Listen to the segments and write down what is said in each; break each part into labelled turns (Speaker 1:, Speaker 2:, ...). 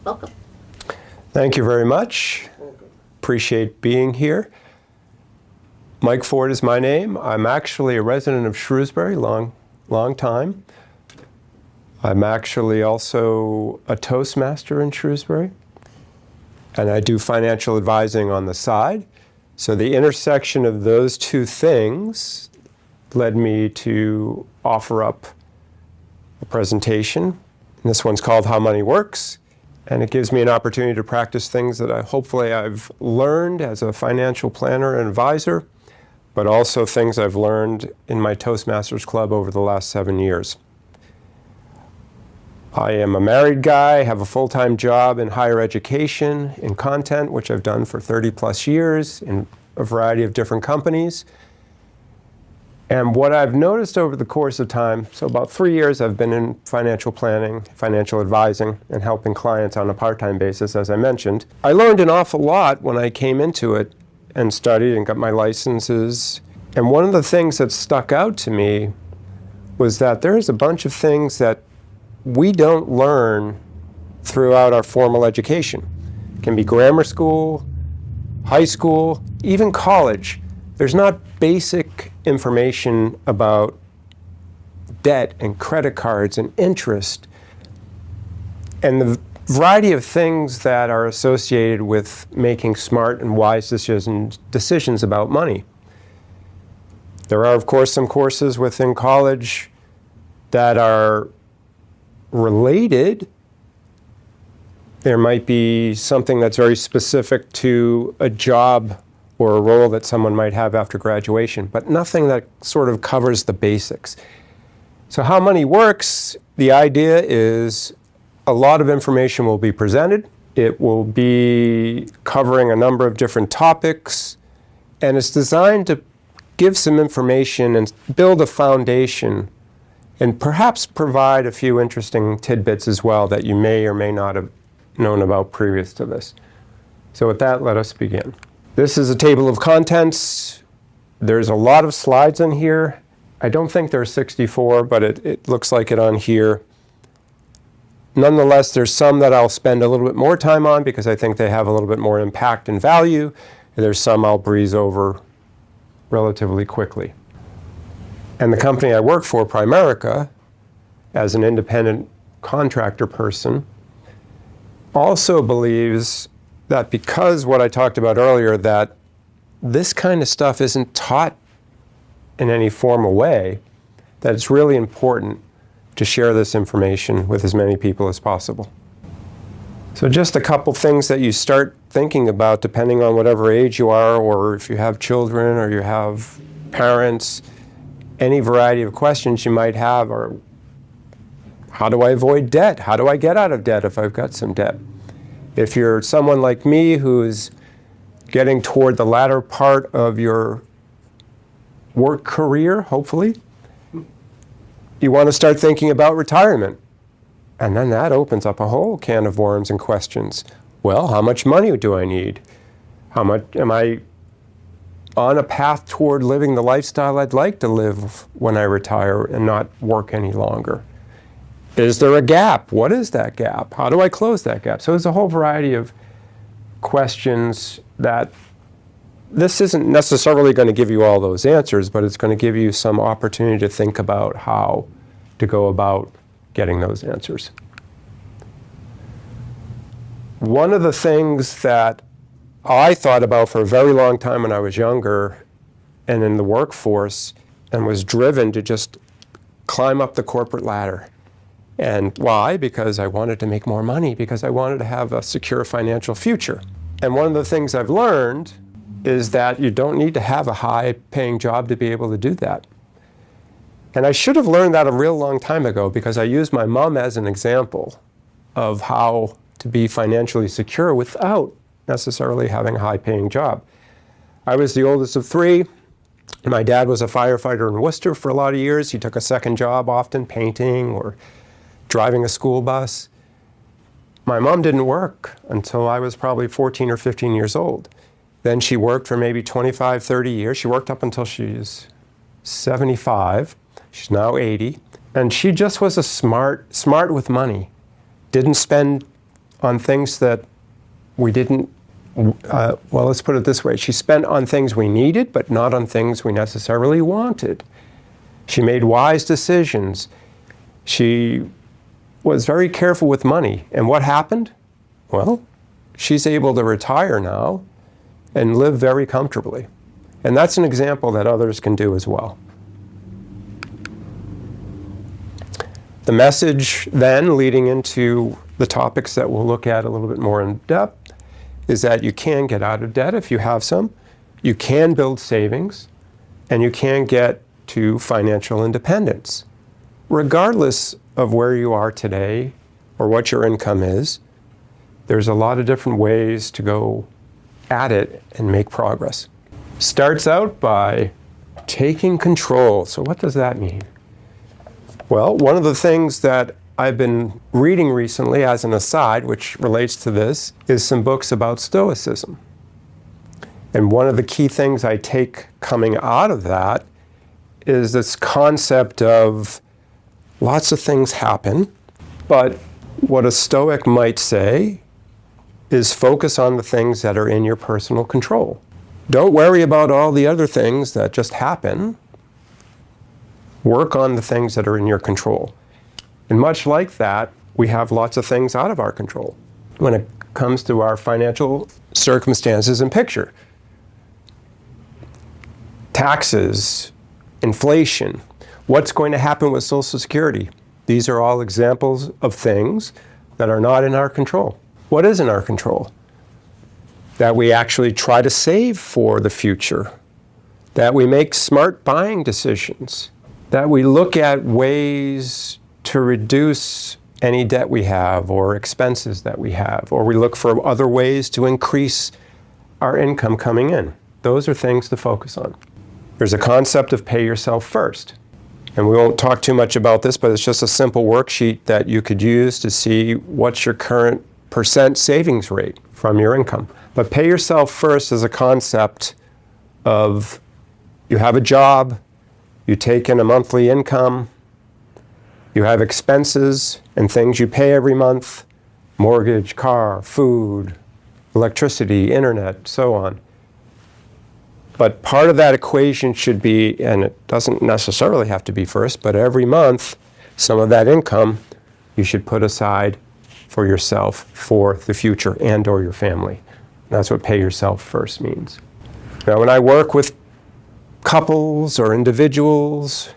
Speaker 1: Welcome.
Speaker 2: Thank you very much. Appreciate being here. Mike Ford is my name. I'm actually a resident of Shrewsbury, long time. I'm actually also a Toastmaster in Shrewsbury, and I do financial advising on the side. So the intersection of those two things led me to offer up a presentation. And this one's called How Money Works, and it gives me an opportunity to practice things that hopefully I've learned as a financial planner and advisor, but also things I've learned in my Toastmasters Club over the last 7 years. I am a married guy, have a full-time job in higher education, in content, which I've done for 30 plus years in a variety of different companies. And what I've noticed over the course of time, so about 3 years I've been in financial planning, financial advising, and helping clients on a part-time basis, as I mentioned. I learned an awful lot when I came into it and studied and got my licenses. And one of the things that stuck out to me was that there's a bunch of things that we don't learn throughout our formal education. It can be grammar school, high school, even college. There's not basic information about debt and credit cards and interest and the variety of things that are associated with making smart and wise decisions about money. There are, of course, some courses within college that are related. There might be something that's very specific to a job or a role that someone might have after graduation, but nothing that sort of covers the basics. So How Money Works, the idea is a lot of information will be presented. It will be covering a number of different topics, and it's designed to give some information and build a foundation and perhaps provide a few interesting tidbits as well that you may or may not have known about previous to this. So with that, let us begin. This is a table of contents. There's a lot of slides in here. I don't think there are 64, but it looks like it on here. Nonetheless, there's some that I'll spend a little bit more time on because I think they have a little bit more impact and value. And there's some I'll breeze over relatively quickly. And the company I work for, Primerica, as an independent contractor person, also believes that because what I talked about earlier, that this kind of stuff isn't taught in any formal way, that it's really important to share this information with as many people as possible. So just a couple things that you start thinking about depending on whatever age you are, or if you have children or you have parents. Any variety of questions you might have are, how do I avoid debt? How do I get out of debt if I've got some debt? If you're someone like me who's getting toward the latter part of your work career, hopefully, you want to start thinking about retirement. And then that opens up a whole can of worms and questions. Well, how much money do I need? How much am I on a path toward living the lifestyle I'd like to live when I retire and not work any longer? Is there a gap? What is that gap? How do I close that gap? So there's a whole variety of questions that this isn't necessarily going to give you all those answers, but it's going to give you some opportunity to think about how to go about getting those answers. One of the things that I thought about for a very long time when I was younger and in the workforce and was driven to just climb up the corporate ladder. And why? Because I wanted to make more money, because I wanted to have a secure financial future. And one of the things I've learned is that you don't need to have a high-paying job to be able to do that. And I should have learned that a real long time ago because I used my mom as an example of how to be financially secure without necessarily having a high-paying job. I was the oldest of three. My dad was a firefighter in Worcester for a lot of years. He took a second job, often painting or driving a school bus. My mom didn't work until I was probably 14 or 15 years old. Then she worked for maybe 25, 30 years. She worked up until she's 75. She's now 80. And she just was smart with money. Didn't spend on things that we didn't, well, let's put it this way. She spent on things we needed, but not on things we necessarily wanted. She made wise decisions. She was very careful with money. And what happened? Well, she's able to retire now and live very comfortably. And that's an example that others can do as well. The message then, leading into the topics that we'll look at a little bit more in depth, is that you can get out of debt if you have some, you can build savings, and you can get to financial independence. Regardless of where you are today or what your income is, there's a lot of different ways to go at it and make progress. Starts out by taking control. So what does that mean? Well, one of the things that I've been reading recently as an aside, which relates to this, is some books about Stoicism. And one of the key things I take coming out of that is this concept of lots of things happen, but what a Stoic might say is focus on the things that are in your personal control. Don't worry about all the other things that just happen. Work on the things that are in your control. And much like that, we have lots of things out of our control when it comes to our financial circumstances and picture. Taxes, inflation, what's going to happen with Social Security? These are all examples of things that are not in our control. What is in our control? That we actually try to save for the future, that we make smart buying decisions, that we look at ways to reduce any debt we have or expenses that we have, or we look for other ways to increase our income coming in. Those are things to focus on. There's a concept of pay yourself first. And we won't talk too much about this, but it's just a simple worksheet that you could use to see what's your current % savings rate from your income. But pay yourself first is a concept of you have a job, you take in a monthly income, you have expenses and things you pay every month, mortgage, car, food, electricity, internet, so on. But part of that equation should be, and it doesn't necessarily have to be first, but every month, some of that income you should put aside for yourself, for the future, and or your family. That's what pay yourself first means. Now, when I work with couples or individuals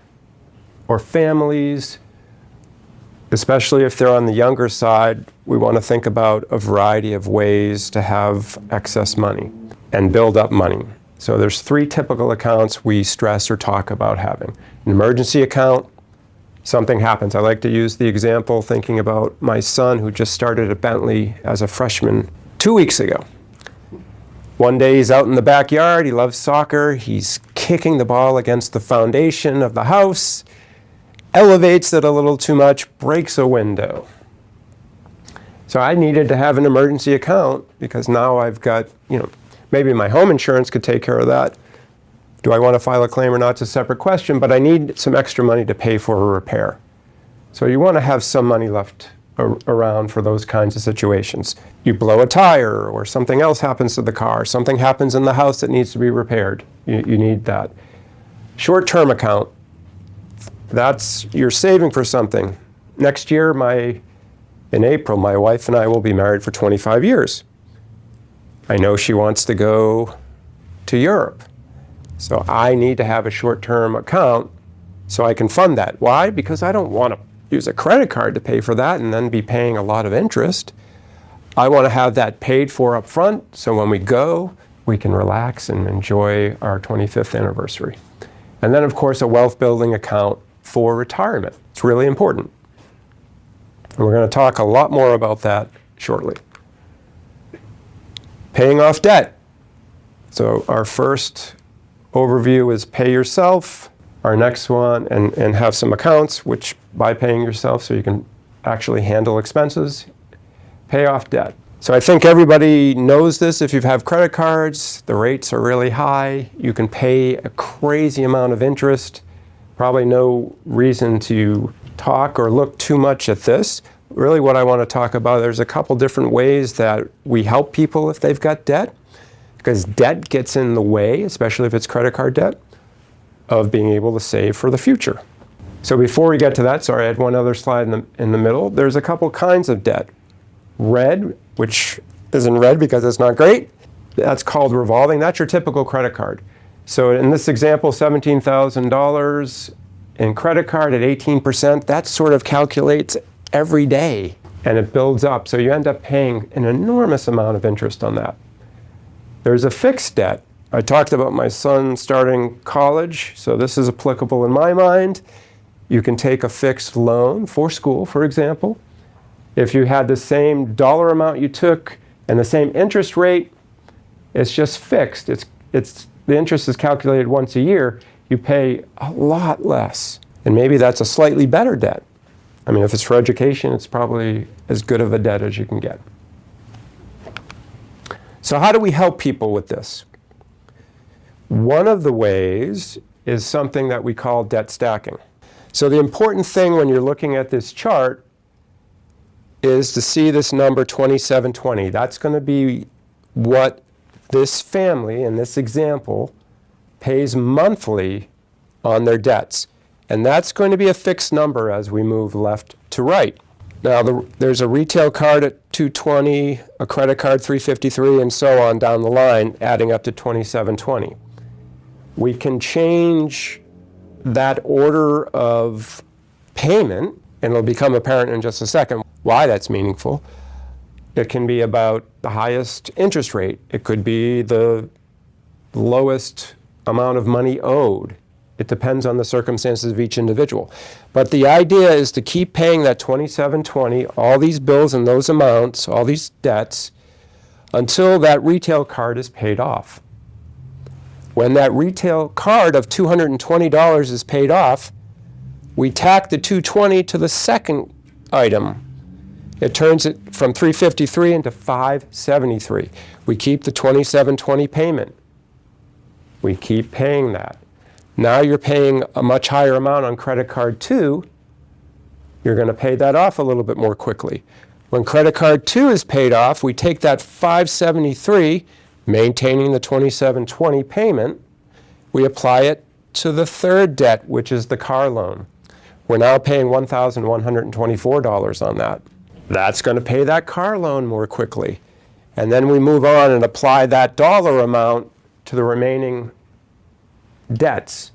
Speaker 2: or families, especially if they're on the younger side, we want to think about a variety of ways to have excess money and build up money. So there's 3 typical accounts we stress or talk about having. An emergency account, something happens. I like to use the example thinking about my son who just started at Bentley as a freshman 2 weeks ago. One day he's out in the backyard, he loves soccer, he's kicking the ball against the foundation of the house, elevates it a little too much, breaks a window. So I needed to have an emergency account because now I've got, maybe my home insurance could take care of that. Do I want to file a claim or not? It's a separate question, but I need some extra money to pay for a repair. So you want to have some money left around for those kinds of situations. You blow a tire or something else happens to the car, something happens in the house that needs to be repaired. You need that. Short-term account, that's you're saving for something. Next year, in April, my wife and I will be married for 25 years. I know she wants to go to Europe. So I need to have a short-term account so I can fund that. Why? Because I don't want to use a credit card to pay for that and then be paying a lot of interest. I want to have that paid for up front so when we go, we can relax and enjoy our 25th anniversary. And then, of course, a wealth-building account for retirement. It's really important. And we're going to talk a lot more about that shortly. Paying off debt. So our first overview is pay yourself. Our next one, and have some accounts, which by paying yourself so you can actually handle expenses, pay off debt. So I think everybody knows this. If you have credit cards, the rates are really high. You can pay a crazy amount of interest. Probably no reason to talk or look too much at this, really what I want to talk about, there's a couple different ways that we help people if they've got debt, because debt gets in the way, especially if it's credit card debt, of being able to save for the future. So before we get to that, sorry, I had one other slide in the middle. There's a couple kinds of debt. Red, which isn't red because it's not great, that's called revolving. That's your typical credit card. So in this example, $17,000 in credit card at 18%, that sort of calculates every day and it builds up. So you end up paying an enormous amount of interest on that. There's a fixed debt. I talked about my son starting college, so this is applicable in my mind. You can take a fixed loan for school, for example. If you had the same dollar amount you took and the same interest rate, it's just fixed. The interest is calculated once a year. You pay a lot less. And maybe that's a slightly better debt. I mean, if it's for education, it's probably as good of a debt as you can get. So how do we help people with this? One of the ways is something that we call debt stacking. So the important thing when you're looking at this chart is to see this number 2720. That's going to be what this family, in this example, pays monthly on their debts. And that's going to be a fixed number as we move left to right. Now, there's a retail card at $220, a credit card $353, and so on down the line, adding up to $2720. We can change that order of payment, and it'll become apparent in just a second why that's meaningful. It can be about the highest interest rate. It could be the lowest amount of money owed. It depends on the circumstances of each individual. But the idea is to keep paying that $2720, all these bills and those amounts, all these debts, until that retail card is paid off. When that retail card of $220 is paid off, we tack the $220 to the second item. It turns it from $353 into $573. We keep the $2720 payment. We keep paying that. Now you're paying a much higher amount on credit card 2. You're going to pay that off a little bit more quickly. When credit card 2 is paid off, we take that $573, maintaining the $2720 payment, we apply it to the third debt, which is the car loan. We're now paying $1,124 on that. That's going to pay that car loan more quickly. And then we move on and apply that dollar amount to the remaining debts.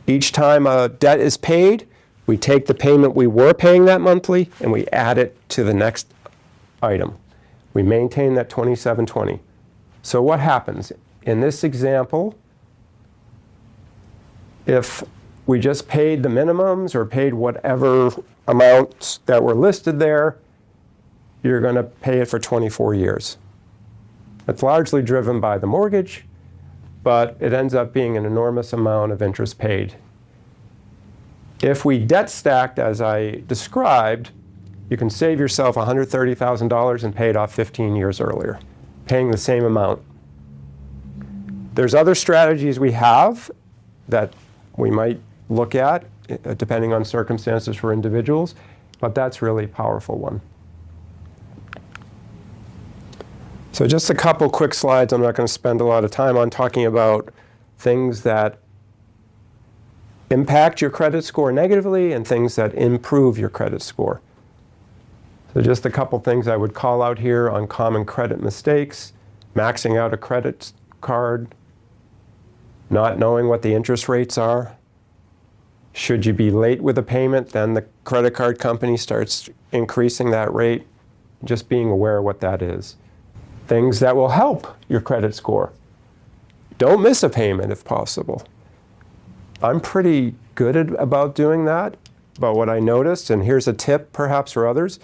Speaker 2: Each time a debt is paid, we take the payment we were paying that monthly and we add it to the next item. We maintain that $2720. So what happens? In this example, if we just paid the minimums or paid whatever amounts that were listed there, you're going to pay it for 24 years. It's largely driven by the mortgage, but it ends up being an enormous amount of interest paid. If we debt stacked, as I described, you can save yourself $130,000 and pay it off 15 years earlier, paying the same amount. There's other strategies we have that we might look at, depending on circumstances for individuals, but that's really a powerful one. So just a couple quick slides. I'm not going to spend a lot of time on talking about things that impact your credit score negatively and things that improve your credit score. So just a couple things I would call out here on common credit mistakes: maxing out a credit card, not knowing what the interest rates are. Should you be late with a payment, then the credit card company starts increasing that rate. Just being aware of what that is. Things that will help your credit score: don't miss a payment if possible. I'm pretty good about doing that, but what I noticed, and here's a tip perhaps for others,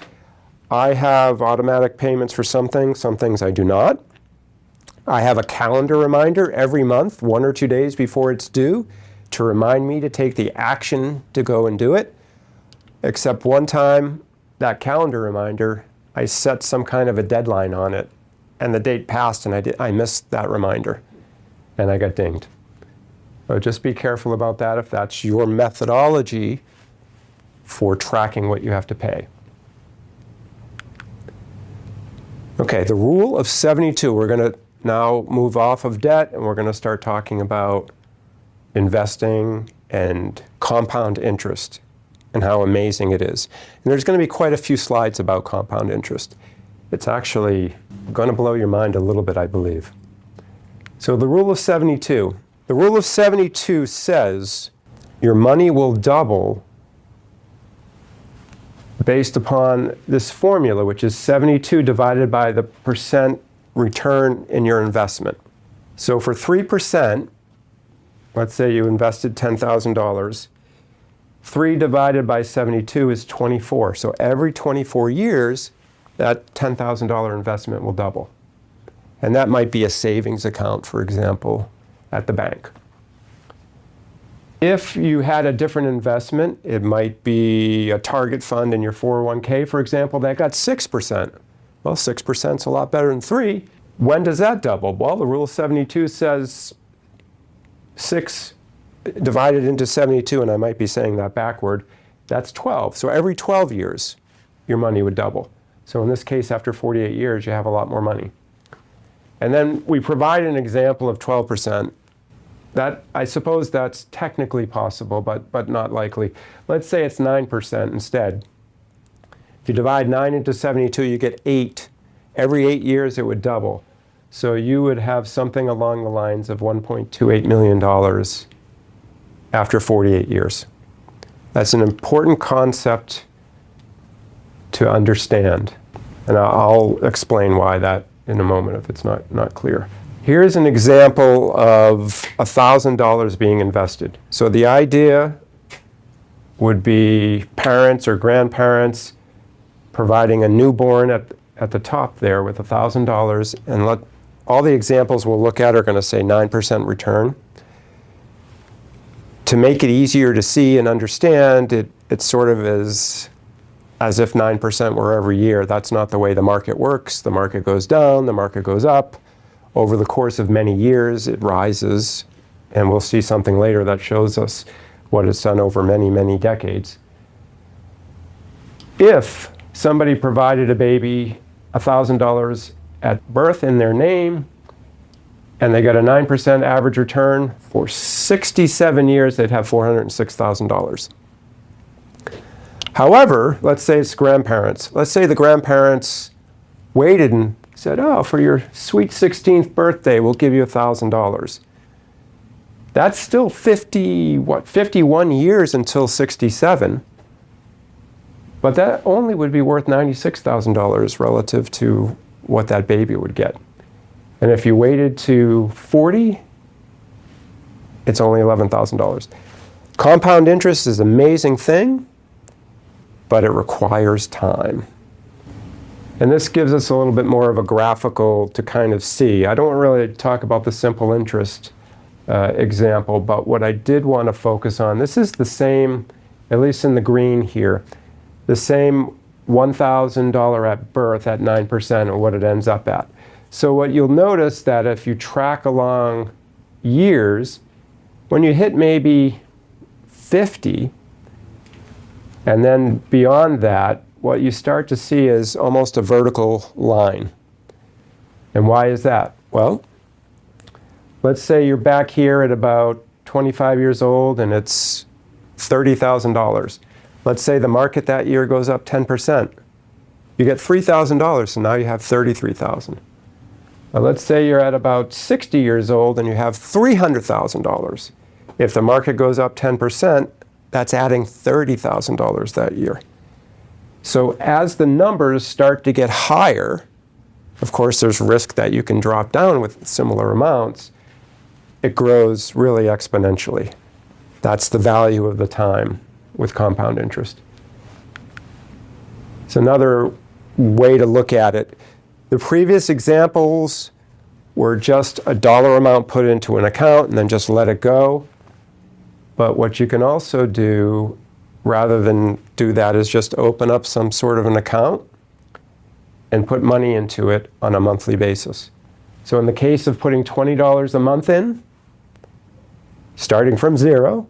Speaker 2: I have automatic payments for some things I do not. I have a calendar reminder every month, 1 or 2 days before it's due, to remind me to take the action to go and do it. Except one time, that calendar reminder, I set some kind of a deadline on it, and the date passed and I missed that reminder, and I got dinged. So just be careful about that if that's your methodology for tracking what you have to pay. Okay, the rule of 72. We're going to now move off of debt and we're going to start talking about investing and compound interest and how amazing it is. And there's going to be quite a few slides about compound interest. It's actually going to blow your mind a little bit, I believe. So the rule of 72. The rule of 72 says your money will double based upon this formula, which is 72 divided by the percent return in your investment. So for 3%, let's say you invested $10,000, 3 divided by 72 is 24. So every 24 years, that $10,000 investment will double. And that might be a savings account, for example, at the bank. If you had a different investment, it might be a target fund in your 401k, for example, that got 6%. Well, 6% is a lot better than 3. When does that double? Well, the rule of 72 says 6 divided into 72, and I might be saying that backward, that's 12. So every 12 years, your money would double. So in this case, after 48 years, you have a lot more money. And then we provide an example of 12%. That, I suppose that's technically possible, but not likely. Let's say it's 9% instead. If you divide 9 into 72, you get 8. Every 8 years, it would double. So you would have something along the lines of $1.28 million after 48 years. That's an important concept to understand. And I'll explain why that in a moment if it's not clear. Here's an example of $1,000 being invested. So the idea would be parents or grandparents providing a newborn at the top there with $1,000, and all the examples we'll look at are going to say 9% return. To make it easier to see and understand, it sort of is as if 9% were every year. That's not the way the market works. The market goes down, the market goes up. Over the course of many years, it rises, and we'll see something later that shows us what it's done over many, many decades. If somebody provided a baby $1,000 at birth in their name, and they got a 9% average return, for 67 years, they'd have $406,000. However, let's say it's grandparents. Let's say the grandparents waited and said, oh, for your sweet 16th birthday, we'll give you $1,000. That's still 51 years until 67. But that only would be worth $96,000 relative to what that baby would get. And if you waited to 40, it's only $11,000. Compound interest is an amazing thing, but it requires time. And this gives us a little bit more of a graphical to kind of see. I don't really talk about the simple interest example, but what I did want to focus on, this is the same, at least in the green here, the same $1,000 at birth at 9% or what it ends up at. So what you'll notice that if you track along years, when you hit maybe 50, and then beyond that, what you start to see is almost a vertical line. And why is that? Well, let's say you're back here at about 25 years old and it's $30,000. Let's say the market that year goes up 10%. You get $3,000, so now you have $33,000. Now let's say you're at about 60 years old and you have $300,000. If the market goes up 10%, that's adding $30,000 that year. So as the numbers start to get higher, of course there's risk that you can drop down with similar amounts, it grows really exponentially. That's the value of the time with compound interest. It's another way to look at it. The previous examples were just a dollar amount put into an account and then just let it go. But what you can also do, rather than do that, is just open up some sort of an account and put money into it on a monthly basis. So in the case of putting $20 a month in, starting from zero,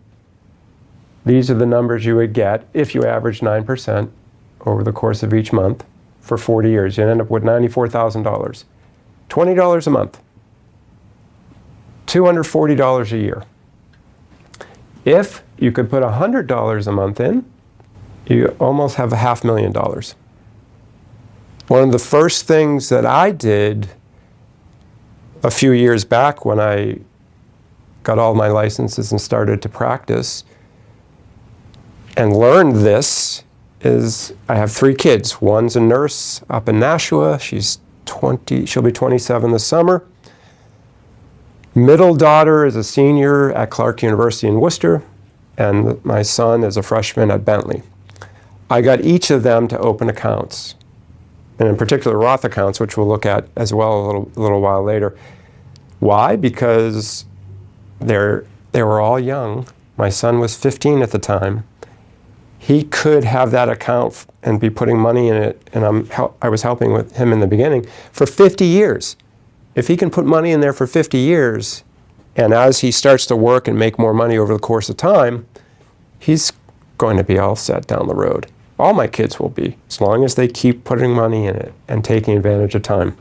Speaker 2: these are the numbers you would get if you average 9% over the course of each month. for 40 years. You end up with $94,000. $20 a month. $240 a year. If you could put $100 a month in, you almost have $500,000. One of the first things that I did a few years back when I got all my licenses and started to practice and learned this is I have 3 kids. One's a nurse up in Nashua. She'll be 27 this summer. Middle daughter is a senior at Clark University in Worcester, and my son is a freshman at Bentley. I got each of them to open accounts, and in particular Roth accounts, which we'll look at as well a little while later. Why? Because they were all young. My son was 15 at the time. He could have that account and be putting money in it, and I was helping with him in the beginning, for 50 years. If he can put money in there for 50 years, and as he starts to work and make more money over the course of time, he's going to be all set down the road. All my kids will be, as long as they keep putting money in it and taking advantage of time.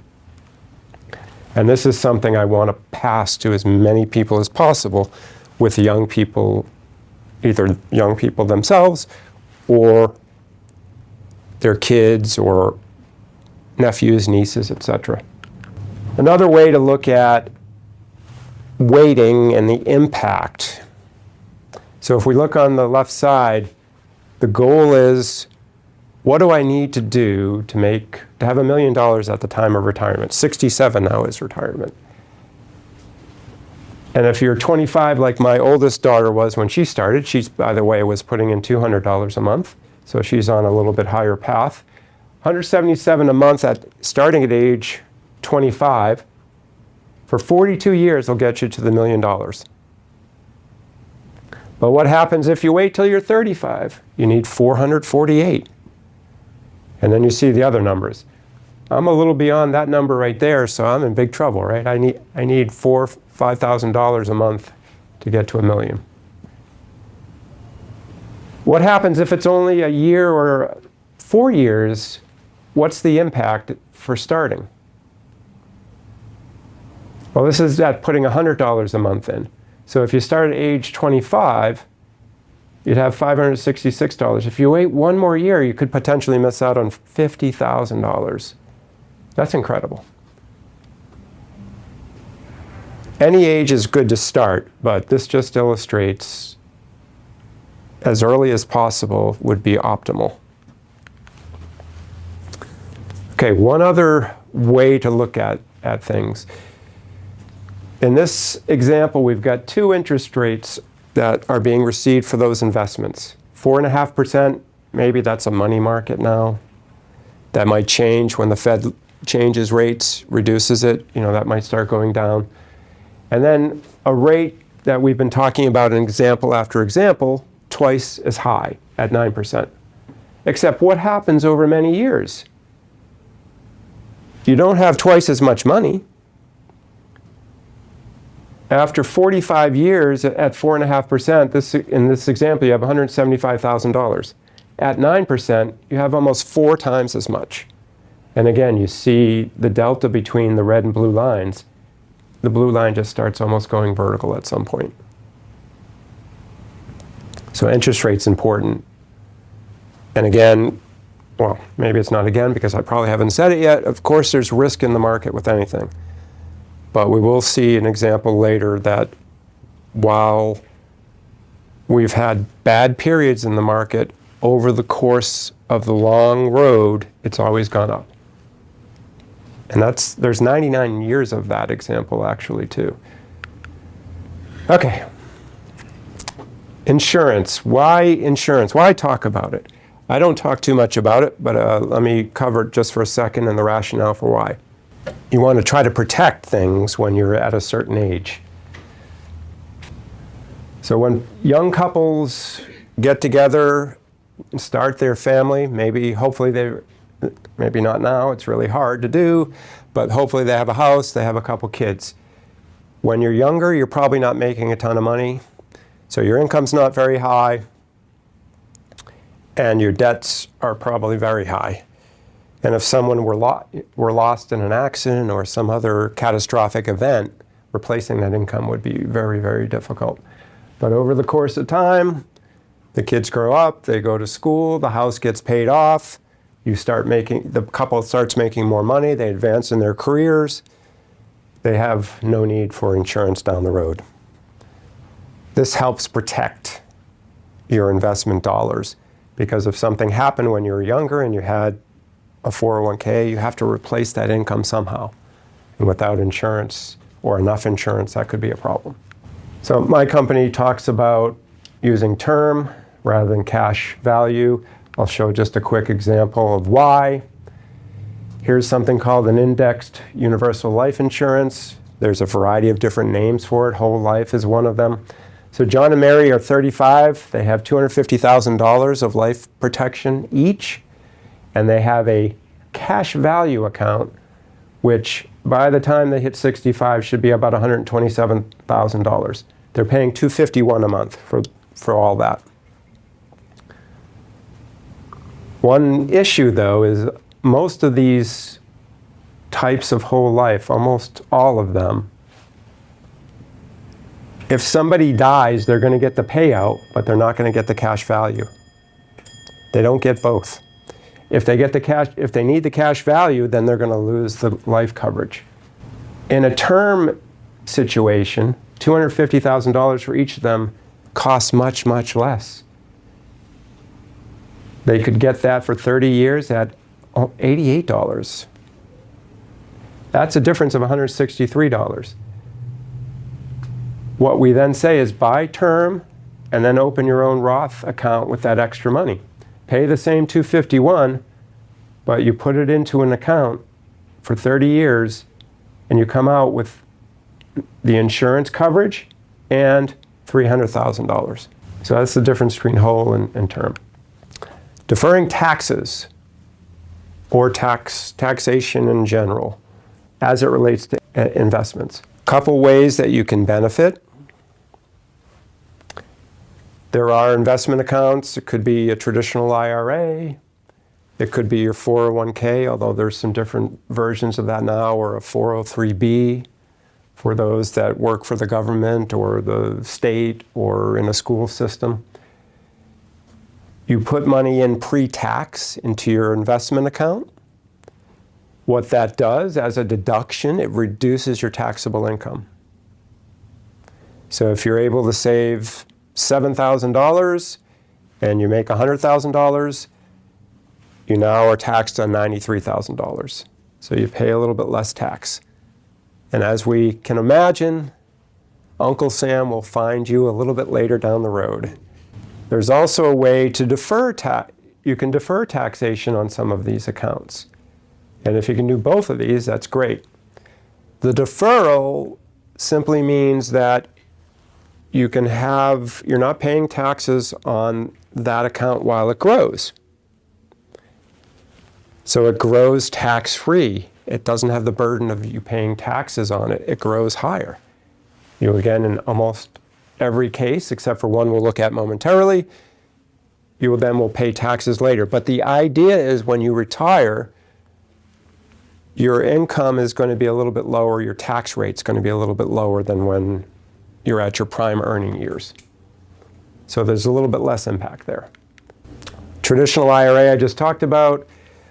Speaker 2: And this is something I want to pass to as many people as possible with young people, either young people themselves or their kids or nephews, nieces, etc. Another way to look at weighting and the impact. So if we look on the left side, the goal is, what do I need to do to have $1 million at the time of retirement? 67 now is retirement. And if you're 25, like my oldest daughter was when she started, she, by the way, was putting in $200 a month. So she's on a little bit higher path. $177 a month starting at age 25. For 42 years, will get you to the $1 million. But what happens if you wait till you're 35? You need 448. And then you see the other numbers. I'm a little beyond that number right there, so I'm in big trouble, right? I need $4,000, $5,000 a month to get to $1 million. What happens if it's only a year or 4 years? What's the impact for starting? Well, this is at putting $100 a month in. So if you start at age 25, you'd have $566. If you wait one more year, you could potentially miss out on $50,000. That's incredible. Any age is good to start, but this just illustrates as early as possible would be optimal. Okay, one other way to look at things. In this example, we've got 2 interest rates that are being received for those investments. 4.5%, maybe that's a money market now. That might change when the Fed changes rates, reduces it, that might start going down. And then a rate that we've been talking about in example after example, twice as high at 9%. Except what happens over many years? You don't have twice as much money. After 45 years at 4.5%, in this example, you have $175,000. At 9%, you have almost 4 times as much. And again, you see the delta between the red and blue lines. The blue line just starts almost going vertical at some point. So interest rate's important. And again, well, maybe it's not again because I probably haven't said it yet. Of course, there's risk in the market with anything. But we will see an example later that while we've had bad periods in the market, over the course of the long road, it's always gone up. And there's 99 years of that example actually too. Okay. Insurance. Why insurance? Why talk about it? I don't talk too much about it, but let me cover it just for a second and the rationale for why. You want to try to protect things when you're at a certain age. So when young couples get together and start their family, hopefully maybe not now, it's really hard to do, but hopefully they have a house, they have a couple kids. When you're younger, you're probably not making a ton of money, so your income's not very high, and your debts are probably very high. And if someone were lost in an accident or some other catastrophic event, replacing that income would be very, very difficult. But over the course of time, the kids grow up, they go to school, the house gets paid off, the couple starts making more money, they advance in their careers, they have no need for insurance down the road. This helps protect your investment dollars, because if something happened when you were younger and you had a 401k, you have to replace that income somehow. And without insurance or enough insurance, that could be a problem. So my company talks about using term rather than cash value. I'll show just a quick example of why. Here's something called an indexed universal life insurance. There's a variety of different names for it. Whole life is one of them. So John and Mary are 35. They have $250,000 of life protection each, and they have a cash value account, which by the time they hit 65 should be about $127,000. They're paying $251 a month for all that. One issue, though, is most of these types of whole life, almost all of them, if somebody dies, they're going to get the payout, but they're not going to get the cash value. They don't get both. If they need the cash value, then they're going to lose the life coverage. In a term situation, $250,000 for each of them costs much, much less. They could get that for 30 years at $88. That's a difference of $163. What we then say is buy term and then open your own Roth account with that extra money. Pay the same $251, but you put it into an account for 30 years and you come out with the insurance coverage and $300,000. So that's the difference between whole and term. Deferring taxes or taxation in general as it relates to investments. Couple ways that you can benefit. There are investment accounts. It could be a traditional IRA. It could be your 401k, although there's some different versions of that now, or a 403b for those that work for the government or the state or in a school system. You put money in pre-tax into your investment account. What that does as a deduction, it reduces your taxable income. So if you're able to save $7,000 and you make $100,000, you now are taxed on $93,000. So you pay a little bit less tax. And as we can imagine, Uncle Sam will find you a little bit later down the road. There's also a way to defer you can defer taxation on some of these accounts. And if you can do both of these, that's great. The deferral simply means that you're not paying taxes on that account while it grows. So it grows tax-free. It doesn't have the burden of you paying taxes on it. It grows higher. Again, in almost every case, except for one we'll look at momentarily, you will pay taxes later. But the idea is when you retire, your income is going to be a little bit lower, your tax rate's going to be a little bit lower than when you're at your prime earning years. So there's a little bit less impact there. Traditional IRA I just talked about,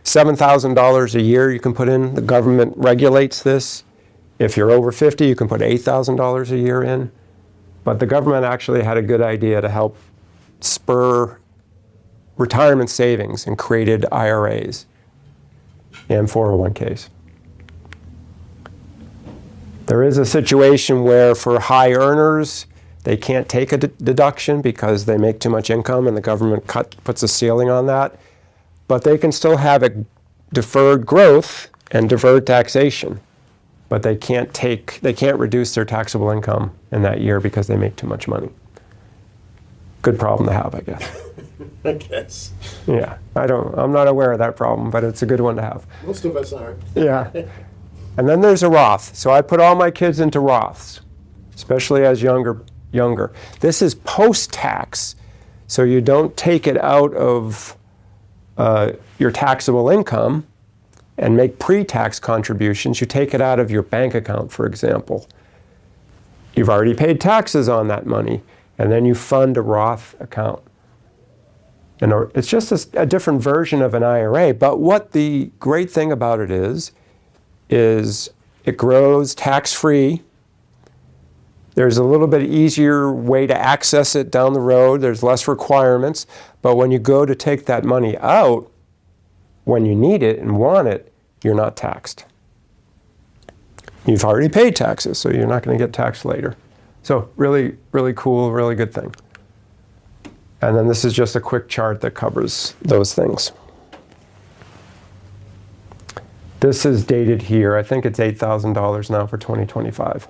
Speaker 2: $7,000 a year you can put in. The government regulates this. If you're over 50, you can put $8,000 a year in. But the government actually had a good idea to help spur retirement savings and created IRAs and 401ks. There is a situation where for high earners, they can't take a deduction because they make too much income and the government puts a ceiling on that. But they can still have a deferred growth and deferred taxation. But they can't reduce their taxable income in that year because they make too much money. Good problem to have, I guess.
Speaker 1: I guess.
Speaker 2: Yeah, I'm not aware of that problem, but it's a good one to have.
Speaker 1: Most of us aren't.
Speaker 2: Yeah. And then there's a Roth. So I put all my kids into Roths, especially as younger. This is post-tax, so you don't take it out of your taxable income. and make pre-tax contributions. You take it out of your bank account, for example. You've already paid taxes on that money, and then you fund a Roth account. And it's just a different version of an IRA, but what the great thing about it is it grows tax-free. There's a little bit easier way to access it down the road. There's less requirements, but when you go to take that money out, when you need it and want it, you're not taxed. You've already paid taxes, so you're not going to get taxed later. So really, really cool, really good thing. And then this is just a quick chart that covers those things. This is dated here. I think it's $8,000 now for 2025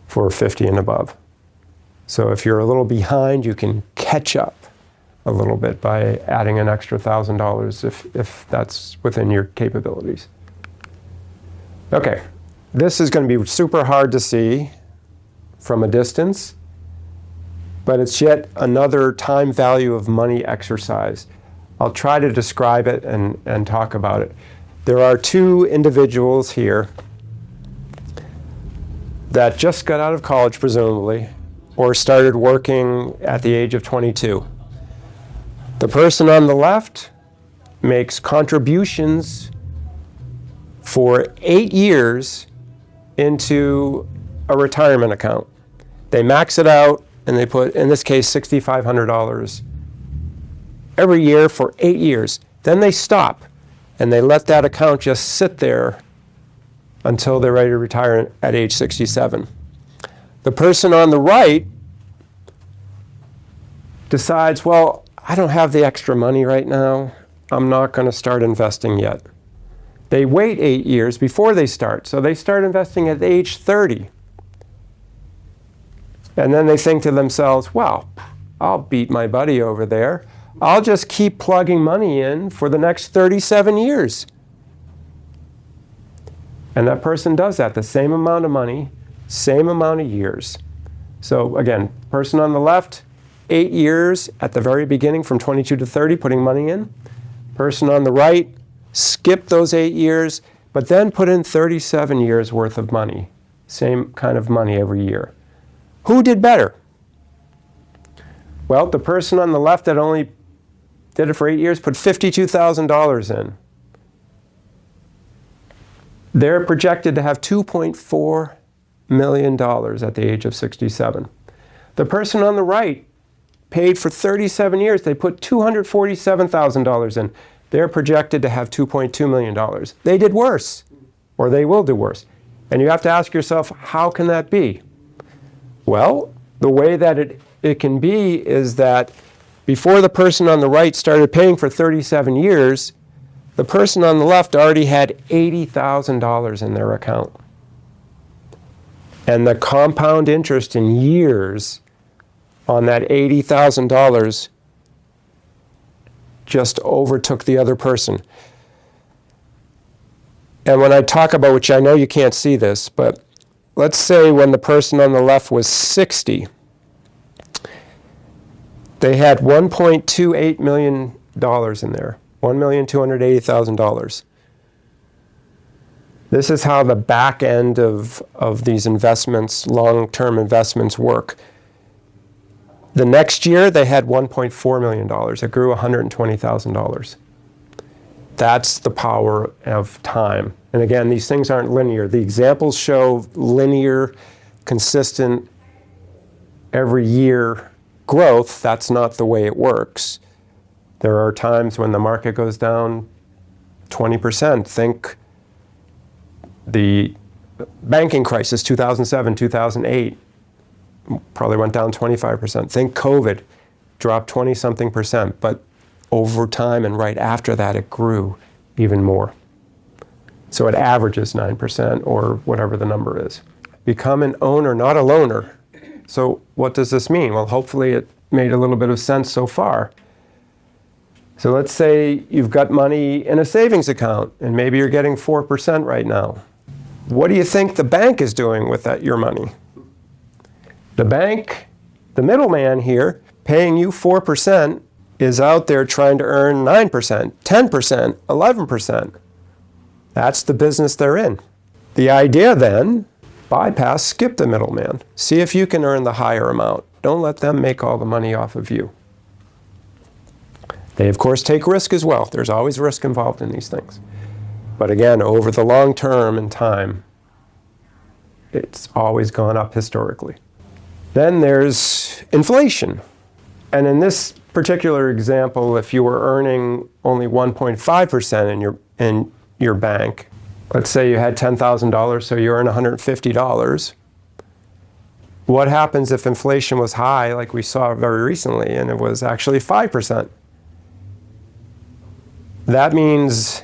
Speaker 2: for 50 and above. So if you're a little behind, you can catch up a little bit by adding an extra $1,000 if that's within your capabilities. Okay, this is going to be super hard to see from a distance, but it's yet another time value of money exercise. I'll try to describe it and talk about it. There are two individuals here that just got out of college, presumably, or started working at the age of 22. The person on the left makes contributions for 8 years into a retirement account. They max it out and they put, in this case, $6,500 every year for 8 years. Then they stop and they let that account just sit there until they're ready to retire at age 67. The person on the right decides, well, I don't have the extra money right now. I'm not going to start investing yet. They wait 8 years before they start. So they start investing at age 30. And then they think to themselves, well, I'll beat my buddy over there. I'll just keep plugging money in for the next 37 years. And that person does that, the same amount of money, same amount of years. So again, person on the left, 8 years at the very beginning from 22 to 30, putting money in. Person on the right, skip those 8 years, but then put in 37 years worth of money. Same kind of money every year. Who did better? Well, the person on the left that only did it for 8 years put $52,000 in. They're projected to have $2.4 million at the age of 67. The person on the right paid for 37 years. They put $247,000 in. They're projected to have $2.2 million. They did worse, or they will do worse. And you have to ask yourself, how can that be? Well, the way that it can be is that before the person on the right started paying for 37 years, the person on the left already had $80,000 in their account. And the compound interest in years on that $80,000 just overtook the other person. And when I talk about, which I know you can't see this, but let's say when the person on the left was 60, they had $1.28 million in there, $1,280,000. This is how the back end of these investments, long-term investments, work. The next year, they had $1.4 million. It grew $120,000. That's the power of time. And again, these things aren't linear. The examples show linear, consistent, every year growth. That's not the way it works. There are times when the market goes down 20%. Think the banking crisis, 2007, 2008. Probably went down 25%. Think COVID, dropped 20-something percent, but over time and right after that, it grew even more. So it averages 9% or whatever the number is. Become an owner, not a loaner. So what does this mean? Well, hopefully it made a little bit of sense so far. So let's say you've got money in a savings account and maybe you're getting 4% right now. What do you think the bank is doing with your money? The bank, the middleman here, paying you 4%, is out there trying to earn 9%, 10%, 11%. That's the business they're in. The idea then, bypass, skip the middleman. See if you can earn the higher amount. Don't let them make all the money off of you. They, of course, take risk as well. There's always risk involved in these things. But again, over the long term and time, it's always gone up historically. Then there's inflation. And in this particular example, if you were earning only 1.5% in your bank, let's say you had $10,000, so you earn $150. What happens if inflation was high, like we saw very recently, and it was actually 5%? That means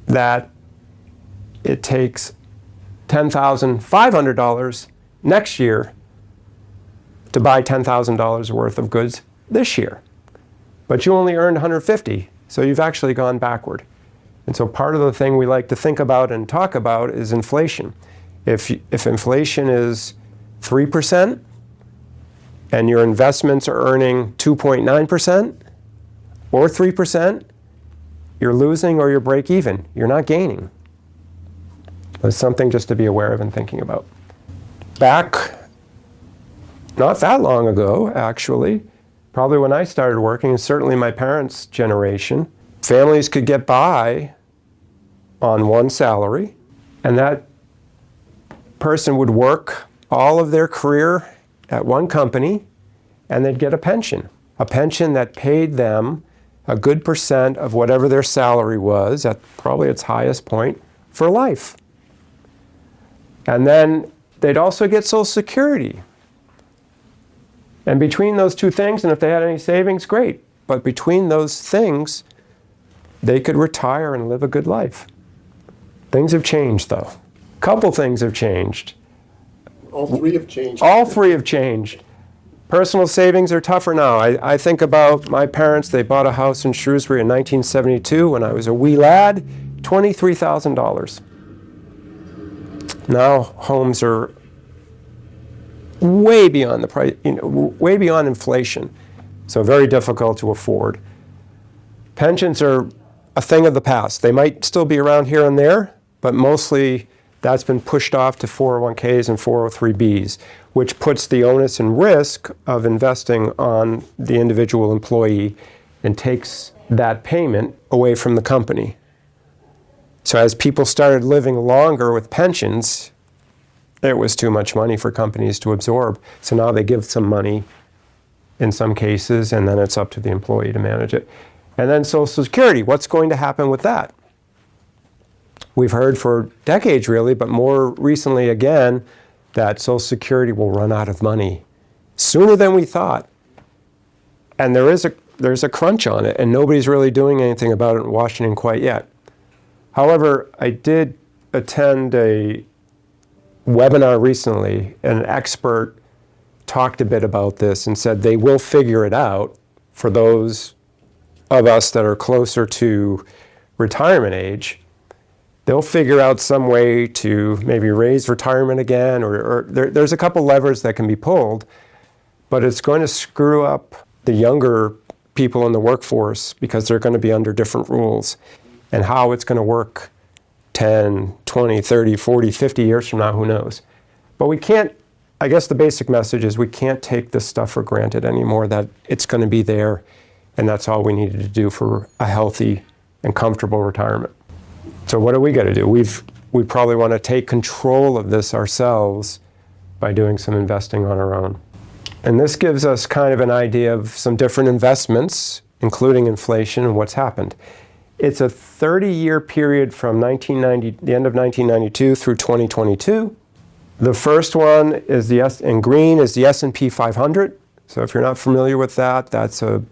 Speaker 2: that it takes $10,500 next year to buy $10,000 worth of goods this year. But you only earned $150, so you've actually gone backward. And so part of the thing we like to think about and talk about is inflation. If inflation is 3% and your investments are earning 2.9% or 3%, you're losing or you're break even. You're not gaining. That's something just to be aware of and thinking about. Back not that long ago, actually, probably when I started working, and certainly my parents' generation, families could get by on one salary, and that person would work all of their career at one company, and they'd get a pension that paid them a good percent of whatever their salary was at probably its highest point for life. And then they'd also get Social Security. And between those two things, and if they had any savings, great. But between those things, they could retire and live a good life. Things have changed, though. A couple things have changed.
Speaker 1: All three have changed.
Speaker 2: All three have changed. Personal savings are tougher now. I think about my parents. They bought a house in Shrewsbury in 1972 when I was a wee lad, $23,000. Now homes are way beyond the price, way beyond inflation, so very difficult to afford. Pensions are a thing of the past. They might still be around here and there, but mostly that's been pushed off to 401ks and 403bs, which puts the onus and risk of investing on the individual employee and takes that payment away from the company. So as people started living longer with pensions, it was too much money for companies to absorb. So now they give some money in some cases, and then it's up to the employee to manage it. And then Social Security, what's going to happen with that? We've heard for decades, really, but more recently again, that Social Security will run out of money sooner than we thought. And there's a crunch on it, and nobody's really doing anything about it in Washington quite yet. However, I did attend a webinar recently, and an expert talked a bit about this and said they will figure it out for those of us that are closer to retirement age. They'll figure out some way to maybe raise retirement again, or there's a couple levers that can be pulled, but it's going to screw up the younger people in the workforce because they're going to be under different rules. And how it's going to work 10, 20, 30, 40, 50 years from now, who knows? But we can't, I guess the basic message is we can't take this stuff for granted anymore, that it's going to be there, and that's all we needed to do for a healthy and comfortable retirement. So what do we got to do? We probably want to take control of this ourselves by doing some investing on our own. And this gives us kind of an idea of some different investments, including inflation and what's happened. It's a 30-year period from the end of 1992 through 2022. The first one is in green is the S&P 500. So if you're not familiar with that, that's a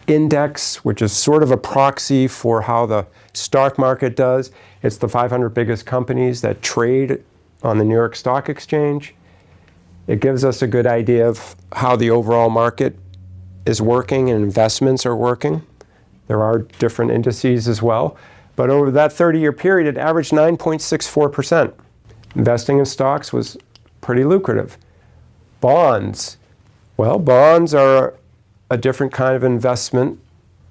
Speaker 2: index, which is sort of a proxy for how the stock market does. It's the 500 biggest companies that trade on the New York Stock Exchange. It gives us a good idea of how the overall market is working and investments are working. There are different indices as well. But over that 30-year period, it averaged 9.64%. Investing in stocks was pretty lucrative. Bonds. Well, bonds are a different kind of investment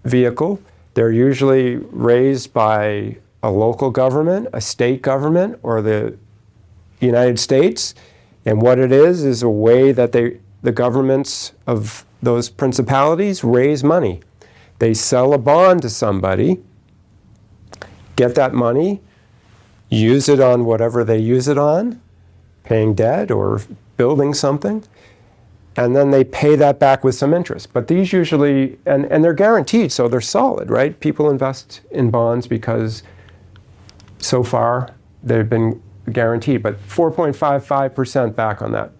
Speaker 2: vehicle. They're usually raised by a local government, a state government, or the United States. And what it is a way that the governments of those principalities raise money. They sell a bond to somebody, get that money, use it on whatever they use it on, paying debt or building something, and then they pay that back with some interest. But these usually, and they're guaranteed, so they're solid, right? People invest in bonds because so far they've been guaranteed, but 4.55% back on that.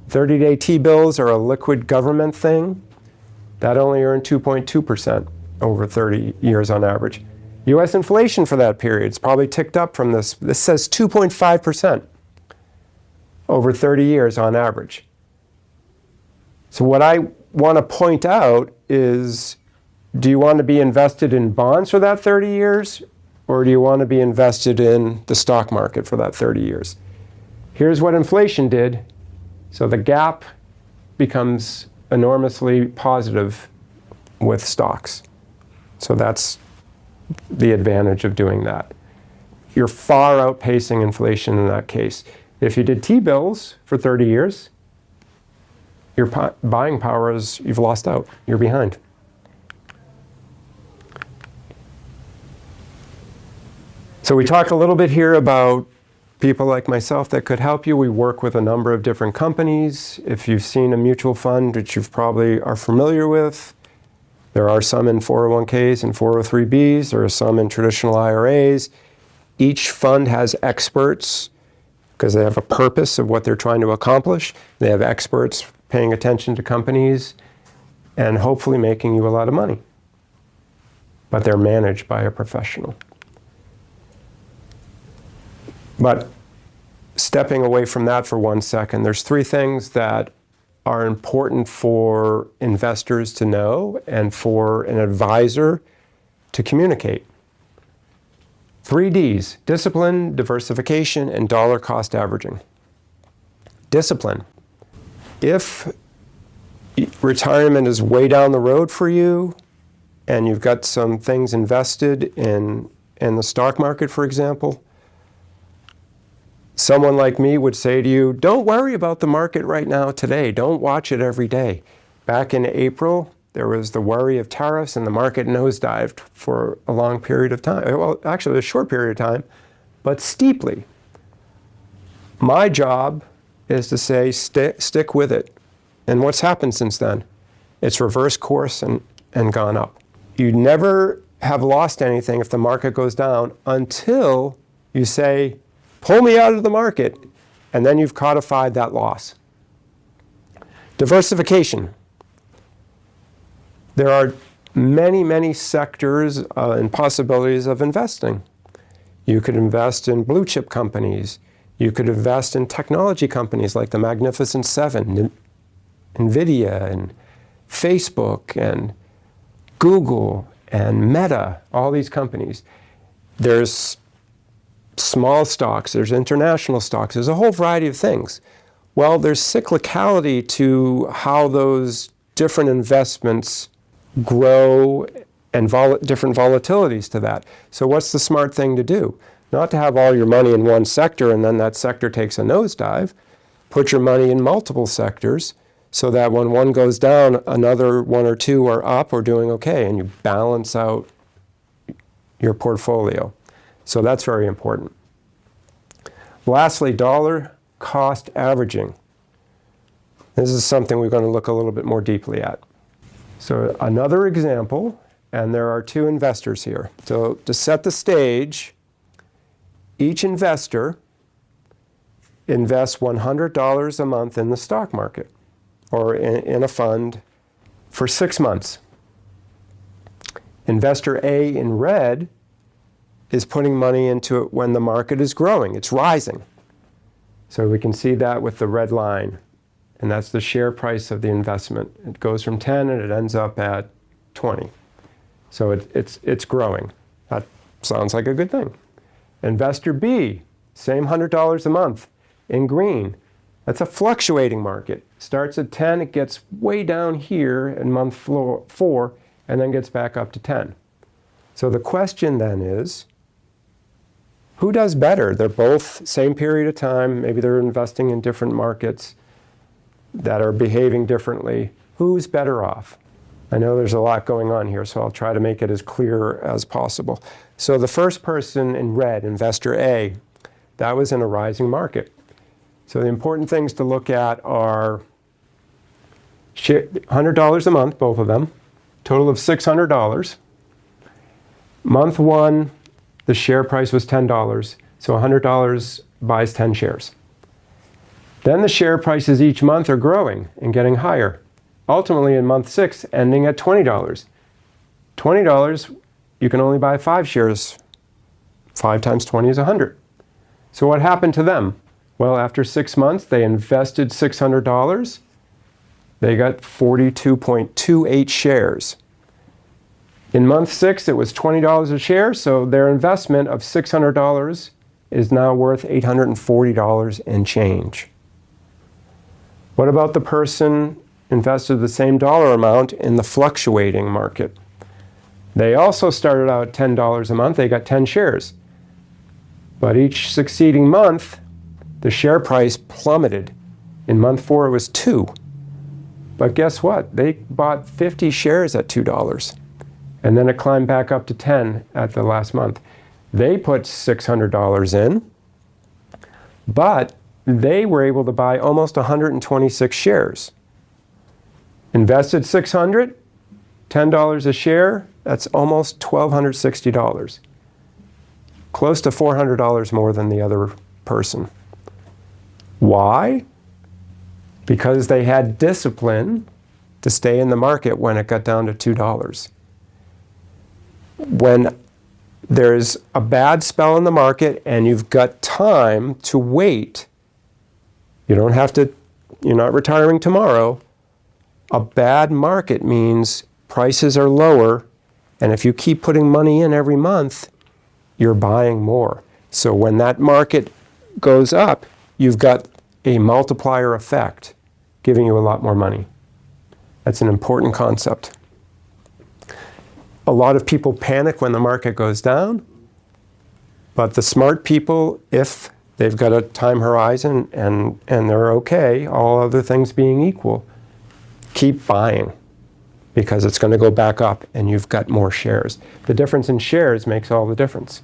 Speaker 2: 30-day T-bills are a liquid government thing. That only earned 2.2% over 30 years on average. U.S. inflation for that period is probably ticked up from this. This says 2.5% over 30 years on average. So what I want to point out is, do you want to be invested in bonds for that 30 years, or do you want to be invested in the stock market for that 30 years? Here's what inflation did. So the gap becomes enormously positive with stocks. So that's the advantage of doing that. You're far outpacing inflation in that case. If you did T-bills for 30 years, your buying power is, you've lost out. You're behind. So we talk a little bit here about people like myself that could help you. We work with a number of different companies. If you've seen a mutual fund, which you probably are familiar with, there are some in 401ks and 403bs. There are some in traditional IRAs. Each fund has experts because they have a purpose of what they're trying to accomplish. They have experts paying attention to companies and hopefully making you a lot of money. But they're managed by a professional. But stepping away from that for 1 second, there's 3 things that are important for investors to know and for an advisor to communicate. 3 Ds: discipline, diversification, and dollar cost averaging. Discipline. If retirement is way down the road for you and you've got some things invested in the stock market, for example, someone like me would say to you, don't worry about the market right now today. Don't watch it every day. Back in April, there was the worry of tariffs and the market nosedived for a long period of time. Well, actually, a short period of time, but steeply. My job is to say, stick with it. And what's happened since then? It's reversed course and gone up. You never have lost anything if the market goes down until you say, pull me out of the market, and then you've codified that loss. Diversification. There are many, many sectors and possibilities of investing. You could invest in blue chip companies. You could invest in technology companies like the Magnificent Seven, NVIDIA and Facebook and Google and Meta, all these companies. There's small stocks, there's international stocks, there's a whole variety of things. Well, there's cyclicality to how those different investments grow and different volatilities to that. So what's the smart thing to do? Not to have all your money in one sector and then that sector takes a nosedive. Put your money in multiple sectors so that when one goes down, another 1 or 2 are up or doing okay, and you balance out your portfolio. So that's very important. Lastly, dollar cost averaging. This is something we're going to look a little bit more deeply at. So another example, and there are 2 investors here. So to set the stage, each investor invests $100 a month in the stock market or in a fund for 6 months. Investor A in red is putting money into it when the market is growing. It's rising. So we can see that with the red line. And that's the share price of the investment. It goes from 10 and it ends up at 20. So it's growing. That sounds like a good thing. Investor B, same $100 a month in green. That's a fluctuating market. Starts at 10, it gets way down here in month 4, and then gets back up to 10. So the question then is, who does better? They're both same period of time. Maybe they're investing in different markets that are behaving differently. Who's better off? I know there's a lot going on here, so I'll try to make it as clear as possible. So the first person in red, investor A, that was in a rising market. So the important things to look at are $100 a month, both of them, total of $600. Month one, the share price was $10, so $100 buys 10 shares. Then the share prices each month are growing and getting higher. Ultimately, in month 6, ending at $20. $20, you can only buy 5 shares. 5 times 20 is 100. So what happened to them? Well, after 6 months, they invested $600. They got 42.28 shares. In month 6, it was $20 a share, so their investment of $600 is now worth $840 and change. What about the person invested the same dollar amount in the fluctuating market? They also started out at $10 a month. They got 10 shares. But each succeeding month, the share price plummeted. In month 4, it was 2. But guess what? They bought 50 shares at $2. And then it climbed back up to 10 at the last month. They put $600 in, but they were able to buy almost 126 shares. Invested $600, $10 a share, that's almost $1,260. Close to $400 more than the other person. Why? Because they had discipline to stay in the market when it got down to $2. When there's a bad spell in the market and you've got time to wait, you don't have to, you're not retiring tomorrow. A bad market means prices are lower, and if you keep putting money in every month, you're buying more. So when that market goes up, you've got a multiplier effect, giving you a lot more money. That's an important concept. A lot of people panic when the market goes down, but the smart people, if they've got a time horizon and they're okay, all other things being equal, keep buying because it's going to go back up and you've got more shares. The difference in shares makes all the difference.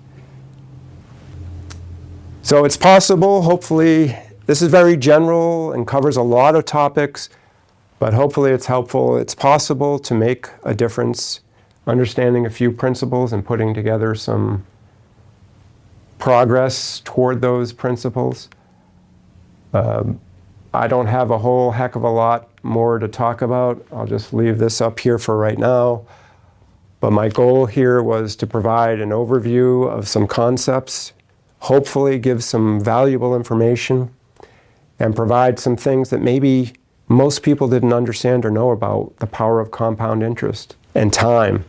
Speaker 2: So it's possible, hopefully, this is very general and covers a lot of topics, but hopefully it's helpful. It's possible to make a difference understanding a few principles and putting together some progress toward those principles. I don't have a whole heck of a lot more to talk about. I'll just leave this up here for right now. But my goal here was to provide an overview of some concepts, hopefully give some valuable information, and provide some things that maybe most people didn't understand or know about: the power of compound interest and time,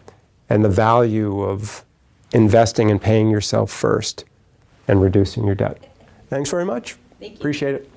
Speaker 2: and the value of investing and paying yourself first and reducing your debt. Thanks very much.
Speaker 3: Thank you.
Speaker 2: Appreciate it.